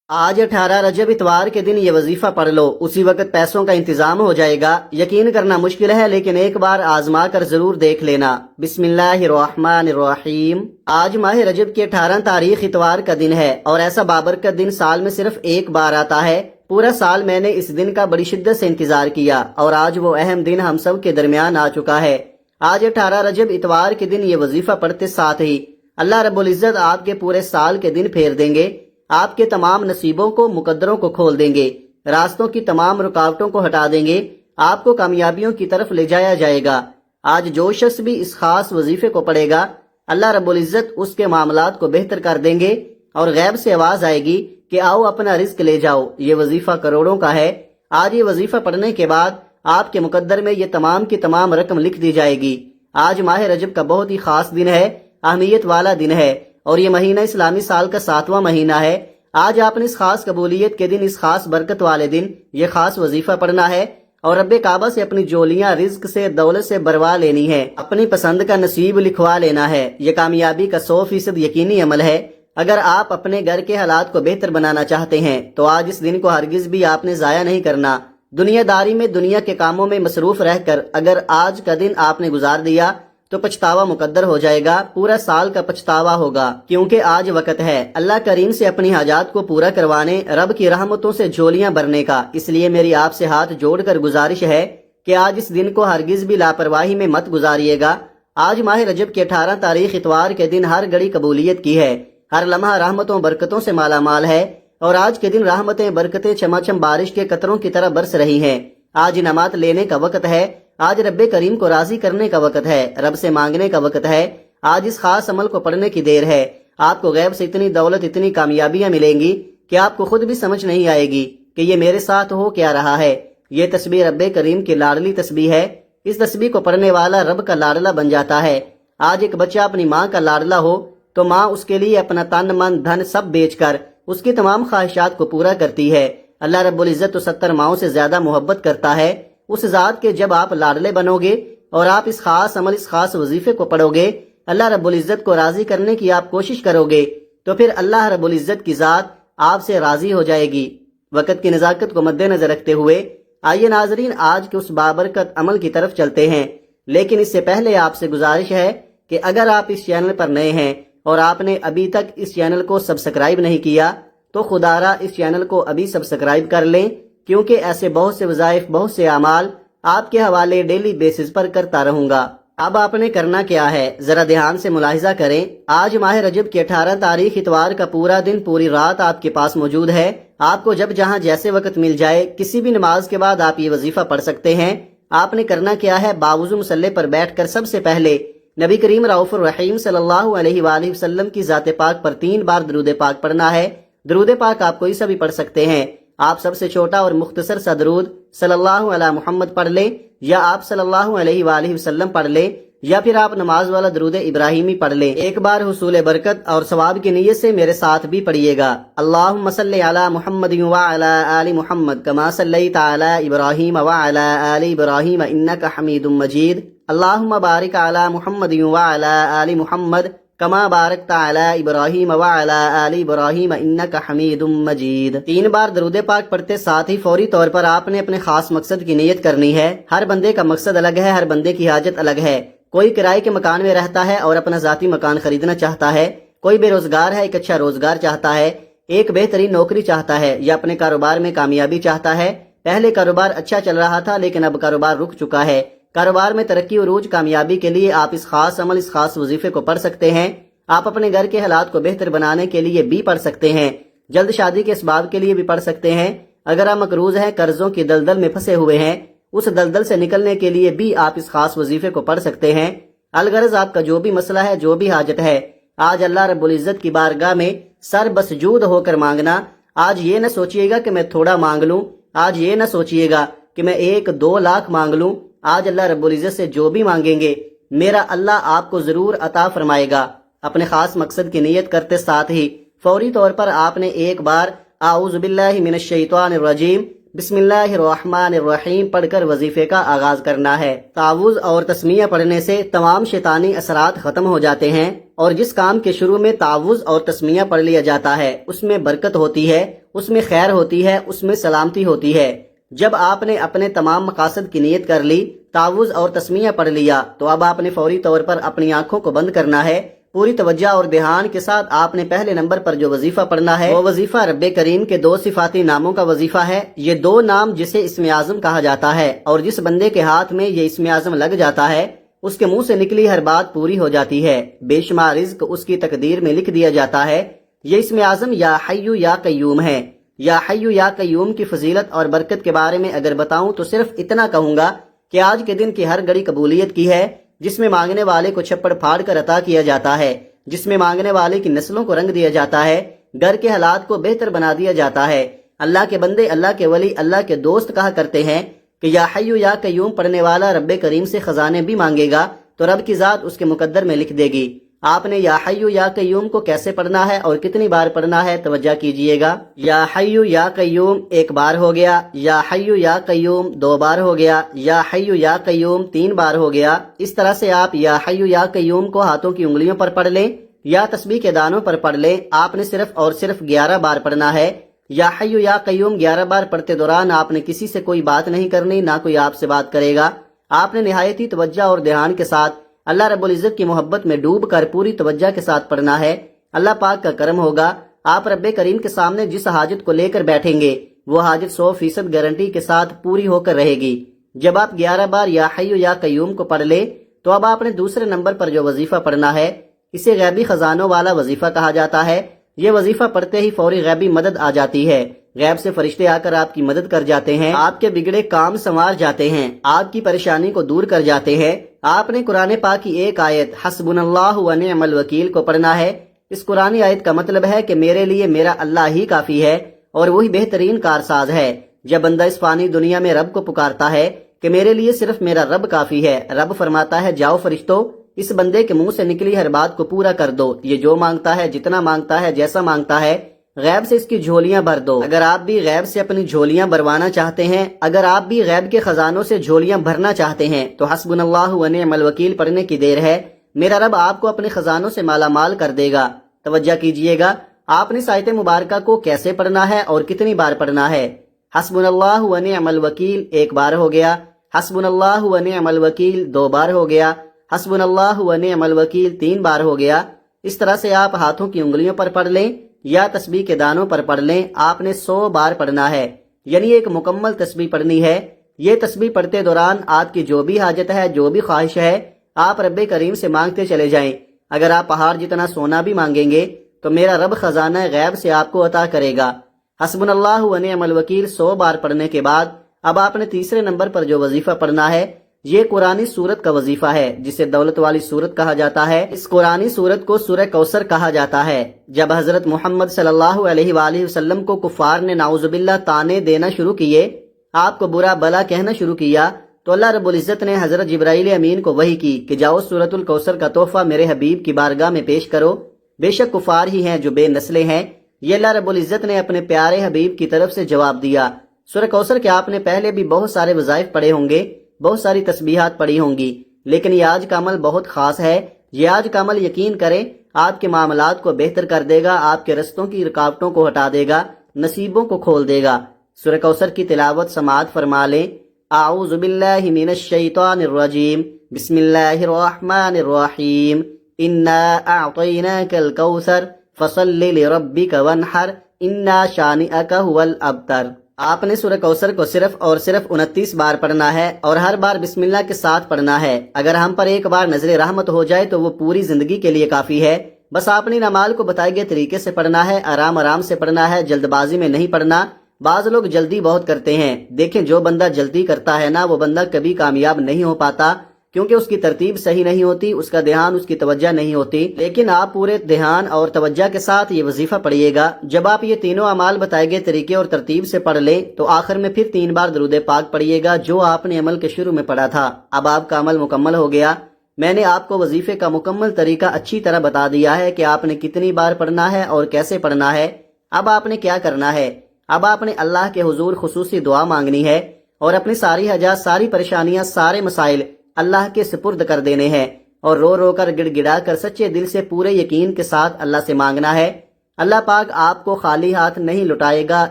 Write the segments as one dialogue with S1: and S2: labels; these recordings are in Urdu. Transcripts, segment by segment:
S1: آج 18 رجب اتوار کے دن یہ وظیفہ پڑھ لو، اسی وقت پیسوں کا انتظام ہو جائے گا۔ یقین کرنا مشکل ہے لیکن ایک بار آزما کر ضرور دیکھ لینا۔ بسم اللہ الرحمن الرحیم۔ آج ماہ رجب کی 18 تاریخ اتوار کا دن ہے اور ایسا بابرکت دن سال میں صرف ایک بار آتا ہے۔ پورا سال میں نے اس دن کا بڑی شدت سے انتظار کیا اور آج وہ اہم دن ہم سب کے درمیان آ چکا ہے۔ آج 18 رجب اتوار کے دن یہ وظیفہ پڑھتے ساتھ ہی اللہ رب العزت آپ کے پورے سال کے دن پھیر دیں گے، آپ کے تمام نصیبوں کو، مقدروں کو کھول دیں گے، راستوں کی تمام رکاوٹوں کو ہٹا دیں گے، آپ کو کامیابیوں کی طرف لے جایا جائے گا۔ آج جو شخص بھی اس خاص وظیفے کو پڑھے گا، اللہ رب العزت اس کے معاملات کو بہتر کر دیں گے اور غیب سے آواز آئے گی کہ آؤ اپنا رزق لے جاؤ۔ یہ وظیفہ کروڑوں کا ہے۔ آج یہ وظیفہ پڑھنے کے بعد آپ کے مقدر میں یہ تمام کی تمام رقم لکھ دی جائے گی۔ آج ماہ رجب کا بہت ہی خاص دن ہے، اہمیت والا دن ہے اور یہ مہینہ اسلامی سال کا 7واں مہینہ ہے۔ آج آپ نے اس خاص قبولیت کے دن، اس خاص برکت والے دن یہ خاص وظیفہ پڑھنا ہے اور رب کعبہ سے اپنی جولیاں رزق سے، دولت سے بھروا لینی ہے، اپنی پسند کا نصیب لکھوا لینا ہے۔ یہ کامیابی کا 100% یقینی عمل ہے۔ اگر آپ اپنے گھر کے حالات کو بہتر بنانا چاہتے ہیں تو آج اس دن کو ہرگز بھی آپ نے ضائع نہیں کرنا۔ دنیا داری میں، دنیا کے کاموں میں مصروف رہ کر اگر آج کا دن آپ نے گزار دیا تو پچھتاوا مقدر ہو جائے گا، پورا سال کا پچھتاوا ہوگا، کیونکہ آج وقت ہے اللہ کریم سے اپنی حاجات کو پورا کروانے، رب کی رحمتوں سے جھولیاں بھرنے کا۔ اس لیے میری آپ سے ہاتھ جوڑ کر گزارش ہے کہ آج اس دن کو ہرگز بھی لاپرواہی میں مت گزاریے گا۔ آج ماہ رجب کی 18 تاریخ اتوار کے دن ہر گھڑی قبولیت کی ہے، ہر لمحہ رحمتوں برکتوں سے مالا مال ہے اور آج کے دن رحمتیں، برکتیں چماچم بارش کے قطروں کی طرح برس رہی ہیں۔ آج انعامات لینے کا وقت ہے، آج رب کریم کو راضی کرنے کا وقت ہے، رب سے مانگنے کا وقت ہے۔ آج اس خاص عمل کو پڑھنے کی دیر ہے۔ آپ کو غیب سے اتنی دولت، اتنی کامیابیاں ملیں گی کہ آپ کو خود بھی سمجھ نہیں آئے گی کہ یہ میرے ساتھ ہو کیا رہا ہے۔ یہ تسبیح رب کریم کی لاڈلی تسبیح ہے۔ اس تسبیح کو پڑھنے والا رب کا لاڈلا بن جاتا ہے۔ آج ایک بچہ اپنی ماں کا لاڈلا ہو تو ماں اس کے لیے اپنا تن، من، دھن سب بیچ کر اس کی تمام خواہشات کو پورا کرتی ہے۔ اللہ رب العزت تو 70 ماؤں سے زیادہ محبت کرتا ہے۔ اس ذات کے جب آپ لاڈلے بنو گے اور آپ اس خاص عمل، اس خاص وظیفے کو پڑھو گے، اللہ رب العزت کو راضی کرنے کی آپ کوشش کرو گے تو پھر اللہ رب العزت کی ذات آپ سے راضی ہو جائے گی۔ وقت کی نزاکت کو مد نظر رکھتے ہوئے آئیے ناظرین آج کے اس بابرکت عمل کی طرف چلتے ہیں، لیکن اس سے پہلے آپ سے گزارش ہے کہ اگر آپ اس چینل پر نئے ہیں اور آپ نے ابھی تک اس چینل کو سبسکرائب نہیں کیا تو خدا را اس چینل کو ابھی سبسکرائب کر لیں، کیونکہ ایسے بہت سے وظائف، بہت سے اعمال آپ کے حوالے ڈیلی بیسس پر کرتا رہوں گا۔ اب آپ نے کرنا کیا ہے، ذرا دھیان سے ملاحظہ کریں۔ آج ماہ رجب کی 18 تاریخ اتوار کا پورا دن، پوری رات آپ کے پاس موجود ہے۔ آپ کو جب جہاں جیسے وقت مل جائے، کسی بھی نماز کے بعد آپ یہ وظیفہ پڑھ سکتے ہیں۔ آپ نے کرنا کیا ہے، باوضو مصلی پر بیٹھ کر سب سے پہلے نبی کریم رؤوف الرحیم صلی اللہ علیہ وآلہ وسلم کی ذات پاک پر 3 بار درود پاک پڑھنا ہے۔ درود پاک آپ کوئی سا بھی پڑھ سکتے ہیں۔ آپ سب سے چھوٹا اور مختصر سا درود صلی اللہ علیہ محمد پڑھ لیں، یا آپ صلی اللہ علیہ وآلہ وسلم پڑھ لیں، یا پھر آپ نماز والا درود ابراہیمی پڑھ لیں۔ ایک بار حصول برکت اور ثواب کی نیت سے میرے ساتھ بھی پڑھیے گا۔ اللہم صلی علی محمد وعلی آل محمد کما صلیت علی ابراہیم وعلی آل ابراہیم انک حمید مجید۔ اللہم بارک علی محمد وعلی آل محمد کما بارکت علی ابراہیم وعلی آل ابراہیم انک حمید مجید۔ 3 بار درود پاک پڑھتے ساتھ ہی فوری طور پر آپ نے اپنے خاص مقصد کی نیت کرنی ہے۔ ہر بندے کا مقصد الگ ہے، ہر بندے کی حاجت الگ ہے۔ کوئی کرائے کے مکان میں رہتا ہے اور اپنا ذاتی مکان خریدنا چاہتا ہے، کوئی بے روزگار ہے، ایک اچھا روزگار چاہتا ہے، ایک بہترین نوکری چاہتا ہے، یا اپنے کاروبار میں کامیابی چاہتا ہے۔ پہلے کاروبار اچھا چل رہا تھا لیکن اب کاروبار رک چکا ہے۔ کاروبار میں ترقی، عروج، کامیابی کے لیے آپ اس خاص عمل، اس خاص وظیفے کو پڑھ سکتے ہیں۔ آپ اپنے گھر کے حالات کو بہتر بنانے کے لیے بھی پڑھ سکتے ہیں، جلد شادی کے اسباب کے لیے بھی پڑھ سکتے ہیں۔ اگر آپ مقروض ہیں، قرضوں کی دلدل میں پھنسے ہوئے ہیں، اس دلدل سے نکلنے کے لیے بھی آپ اس خاص وظیفے کو پڑھ سکتے ہیں۔ الغرض آپ کا جو بھی مسئلہ ہے، جو بھی حاجت ہے، آج اللہ رب العزت کی بارگاہ میں سر بسجود ہو کر مانگنا۔ آج یہ نہ سوچئے گا کہ میں تھوڑا مانگ لوں، آج یہ نہ سوچئے گا کہ میں 1-2 لاکھ مانگ لوں۔ آج اللہ رب العزت سے جو بھی مانگیں گے میرا اللہ آپ کو ضرور عطا فرمائے گا۔ اپنے خاص مقصد کی نیت کرتے ساتھ ہی فوری طور پر آپ نے ایک بار اعوذ باللہ من الشیطان الرجیم بسم اللہ الرحمن الرحیم پڑھ کر وظیفے کا آغاز کرنا ہے۔ تعوذ اور تسمیہ پڑھنے سے تمام شیطانی اثرات ختم ہو جاتے ہیں، اور جس کام کے شروع میں تعوذ اور تسمیہ پڑھ لیا جاتا ہے اس میں برکت ہوتی ہے، اس میں خیر ہوتی ہے، اس میں سلامتی ہوتی ہے۔ جب آپ نے اپنے تمام مقاصد کی نیت کر لی، تعوذ اور تسمیہ پڑھ لیا، تو اب آپ نے فوری طور پر اپنی آنکھوں کو بند کرنا ہے۔ پوری توجہ اور دھیان کے ساتھ آپ نے پہلے نمبر پر جو وظیفہ پڑھنا ہے وہ وظیفہ رب کریم کے 2 صفاتی ناموں کا وظیفہ ہے۔ یہ 2 نام جسے اسم اعظم کہا جاتا ہے، اور جس بندے کے ہاتھ میں یہ اسم اعظم لگ جاتا ہے اس کے منہ سے نکلی ہر بات پوری ہو جاتی ہے، بے شمار رزق اس کی تقدیر میں لکھ دیا جاتا ہے۔ یہ اسم اعظم یا حی یا قیوم ہے۔ یا حی یا قیوم کی فضیلت اور برکت کے بارے میں اگر بتاؤں تو صرف اتنا کہوں گا کہ آج کے دن کی ہر گھڑی قبولیت کی ہے، جس میں مانگنے والے کو چھپڑ پھاڑ کر عطا کیا جاتا ہے، جس میں مانگنے والے کی نسلوں کو رنگ دیا جاتا ہے، گھر کے حالات کو بہتر بنا دیا جاتا ہے۔ اللہ کے بندے، اللہ کے ولی، اللہ کے دوست کہا کرتے ہیں کہ یا حی یا قیوم پڑھنے والا رب کریم سے خزانے بھی مانگے گا تو رب کی ذات اس کے مقدر میں لکھ دے گی۔ آپ نے یا حی یا قیوم کو کیسے پڑھنا ہے اور کتنی بار پڑھنا ہے توجہ کیجئے گا۔ یا حی یا قیوم 1 بار ہو گیا، یا حی یا قیوم 2 بار ہو گیا، یا حی یا قیوم 3 بار ہو گیا۔ اس طرح سے آپ یا حی یا قیوم کو ہاتھوں کی انگلیوں پر پڑھ لیں یا تسبیح کے دانوں پر پڑھ لیں۔ آپ نے صرف اور صرف 11 بار پڑھنا ہے۔ یا حی یا قیوم 11 بار پڑھتے دوران آپ نے کسی سے کوئی بات نہیں کرنی، نہ کوئی آپ سے بات کرے گا۔ آپ نے نہایت ہی توجہ اور دھیان کے ساتھ اللہ رب العزت کی محبت میں ڈوب کر پوری توجہ کے ساتھ پڑھنا ہے۔ اللہ پاک کا کرم ہوگا، آپ رب کریم کے سامنے جس حاجت کو لے کر بیٹھیں گے وہ حاجت 100% گارنٹی کے ساتھ پوری ہو کر رہے گی۔ جب آپ 11 بار یا حی یا قیوم کو پڑھ لیں تو اب آپ نے دوسرے نمبر پر جو وظیفہ پڑھنا ہے اسے غیبی خزانوں والا وظیفہ کہا جاتا ہے۔ یہ وظیفہ پڑھتے ہی فوری غیبی مدد آ جاتی ہے، غیب سے فرشتے آ کر آپ کی مدد کر جاتے ہیں، آپ کے بگڑے کام سنوار جاتے ہیں، آپ کی پریشانی کو دور کر جاتے ہیں۔ آپ نے قرآن پاک کی ایک آیت حسبنا اللہ و نعم الوکیل کو پڑھنا ہے۔ اس قرآنی آیت کا مطلب ہے کہ میرے لیے میرا اللہ ہی کافی ہے اور وہی بہترین کارساز ہے۔ جب بندہ اس فانی دنیا میں رب کو پکارتا ہے کہ میرے لیے صرف میرا رب کافی ہے، رب فرماتا ہے جاؤ فرشتوں، اس بندے کے منہ سے نکلی ہر بات کو پورا کر دو، یہ جو مانگتا ہے، جتنا مانگتا ہے، جیسا مانگتا ہے، غیب سے اس کی جھولیاں بھر دو۔ اگر آپ بھی غیب سے اپنی جھولیاں بھروانا چاہتے ہیں، اگر آپ بھی غیب کے خزانوں سے جھولیاں بھرنا چاہتے ہیں تو حسبنا اللہ و نعم الوکیل پڑھنے کی دیر ہے۔ میرا رب آپ کو اپنے خزانوں سے مالا مال کر دے گا۔ توجہ کیجئے گا، آپ نے اس آیت مبارکہ کو کیسے پڑھنا ہے اور کتنی بار پڑھنا ہے۔ حسبنا اللہ و نعم الوکیل 1 بار ہو گیا، حسبنا اللہ و نعم الوکیل 2 بار ہو گیا، حسبنا اللہ و نعم الوکیل 3 بار ہو گیا۔ اس طرح سے آپ ہاتھوں کی انگلیوں پر پڑھ لیں یا تسبیح کے دانوں پر پڑھ لیں، آپ نے 100 بار پڑھنا ہے، یعنی ایک مکمل تسبیح پڑھنی ہے۔ یہ تسبیح پڑھتے دوران آپ کی جو بھی حاجت ہے، جو بھی خواہش ہے، آپ رب کریم سے مانگتے چلے جائیں۔ اگر آپ پہاڑ جتنا سونا بھی مانگیں گے تو میرا رب خزانہ غیب سے آپ کو عطا کرے گا۔ حسبنا اللہ و نعم الوکیل 100 بار پڑھنے کے بعد اب آپ نے تیسرے نمبر پر جو وظیفہ پڑھنا ہے یہ قرآنی سورت کا وظیفہ ہے، جسے دولت والی سورت کہا جاتا ہے۔ اس قرآنی سورت کو سورہ کوثر کہا جاتا ہے۔ جب حضرت محمد صلی اللہ علیہ وآلہ وسلم کو کفار نے نعوذ باللہ طعنے دینا شروع کیے، آپ کو برا بلا کہنا شروع کیا، تو اللہ رب العزت نے حضرت جبرائیل امین کو وحی کی کہ جاؤ سورت الکوثر کا تحفہ میرے حبیب کی بارگاہ میں پیش کرو، بے شک کفار ہی ہیں جو بے نسلیں ہیں۔ یہ اللہ رب العزت نے اپنے پیارے حبیب کی طرف سے جواب دیا۔ سورہ کوثر کے آپ نے پہلے بھی بہت سارے وظائف پڑھے ہوں گے، بہت ساری تسبیحات پڑھی ہوں گی، لیکن یہ آج کا عمل بہت خاص ہے۔ یہ آج کا عمل یقین کریں آپ کے معاملات کو بہتر کر دے گا، آپ کے رستوں کی رکاوٹوں کو ہٹا دے گا، نصیبوں کو کھول دے گا۔ سورہ کوثر کی تلاوت سماعت فرما لیں۔ اعوذ باللہ من الشیطان الرجیم، بسم اللہ الرحمن الرحیم، انا اعطیناک الکوثر فصل لربک وانحر انا شانئک ھو الابتر۔ آپ نے سورہ کوثر کو صرف اور صرف 29 بار پڑھنا ہے اور ہر بار بسم اللہ کے ساتھ پڑھنا ہے۔ اگر ہم پر ایک بار نظر رحمت ہو جائے تو وہ پوری زندگی کے لیے کافی ہے۔ بس آپ نے نمال کو بتائے گئے طریقے سے پڑھنا ہے، آرام آرام سے پڑھنا ہے، جلد بازی میں نہیں پڑھنا۔ بعض لوگ جلدی بہت کرتے ہیں، دیکھیں جو بندہ جلدی کرتا ہے نا وہ بندہ کبھی کامیاب نہیں ہو پاتا، کیونکہ اس کی ترتیب صحیح نہیں ہوتی، اس کا دھیان، اس کی توجہ نہیں ہوتی۔ لیکن آپ پورے دھیان اور توجہ کے ساتھ یہ وظیفہ پڑھیے گا۔ جب آپ یہ تینوں اعمال بتائے گئے طریقے اور ترتیب سے پڑھ لیں تو آخر میں پھر 3 بار درود پاک پڑھیے گا جو آپ نے عمل کے شروع میں پڑھا تھا۔ اب آپ کا عمل مکمل ہو گیا۔ میں نے آپ کو وظیفے کا مکمل طریقہ اچھی طرح بتا دیا ہے کہ آپ نے کتنی بار پڑھنا ہے اور کیسے پڑھنا ہے۔ اب آپ نے کیا کرنا ہے، اب آپ نے اللہ کے حضور خصوصی دعا مانگنی ہے اور اپنی ساری حاجات، ساری پریشانیاں، سارے مسائل اللہ کے سپرد کر دینے ہیں، اور رو رو کر گڑ گڑا کر سچے دل سے پورے یقین کے ساتھ اللہ سے مانگنا ہے۔ اللہ پاک آپ کو خالی ہاتھ نہیں لٹائے گا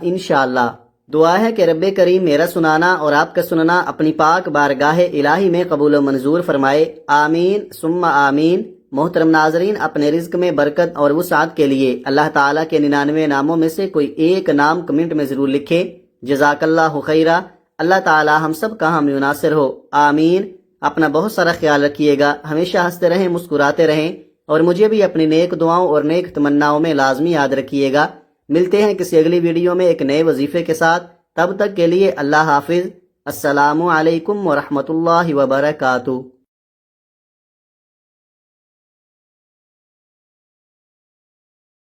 S1: انشاءاللہ۔ دعا ہے کہ رب کریم میرا سنانا اور آپ کا سننا اپنی پاک بارگاہ الہی میں قبول و منظور فرمائے، آمین ثم آمین۔ محترم ناظرین، اپنے رزق میں برکت اور وسعت کے لیے اللہ تعالیٰ کے 99 ناموں میں سے کوئی ایک نام کمنٹ میں ضرور لکھیں۔ جزاک اللہ خیرہ۔ اللہ تعالیٰ ہم سب کا حامی و ناصر ہو، آمین۔ اپنا بہت سارا خیال رکھیے گا، ہمیشہ ہنستے رہیں، مسکراتے رہیں، اور مجھے بھی اپنی نیک دعاؤں اور نیک تمناؤں میں لازمی یاد رکھیے گا۔ ملتے ہیں کسی اگلی ویڈیو میں ایک نئے وظیفے کے ساتھ، تب تک کے لیے اللہ حافظ۔ السلام علیکم ورحمۃ اللہ وبرکاتہ۔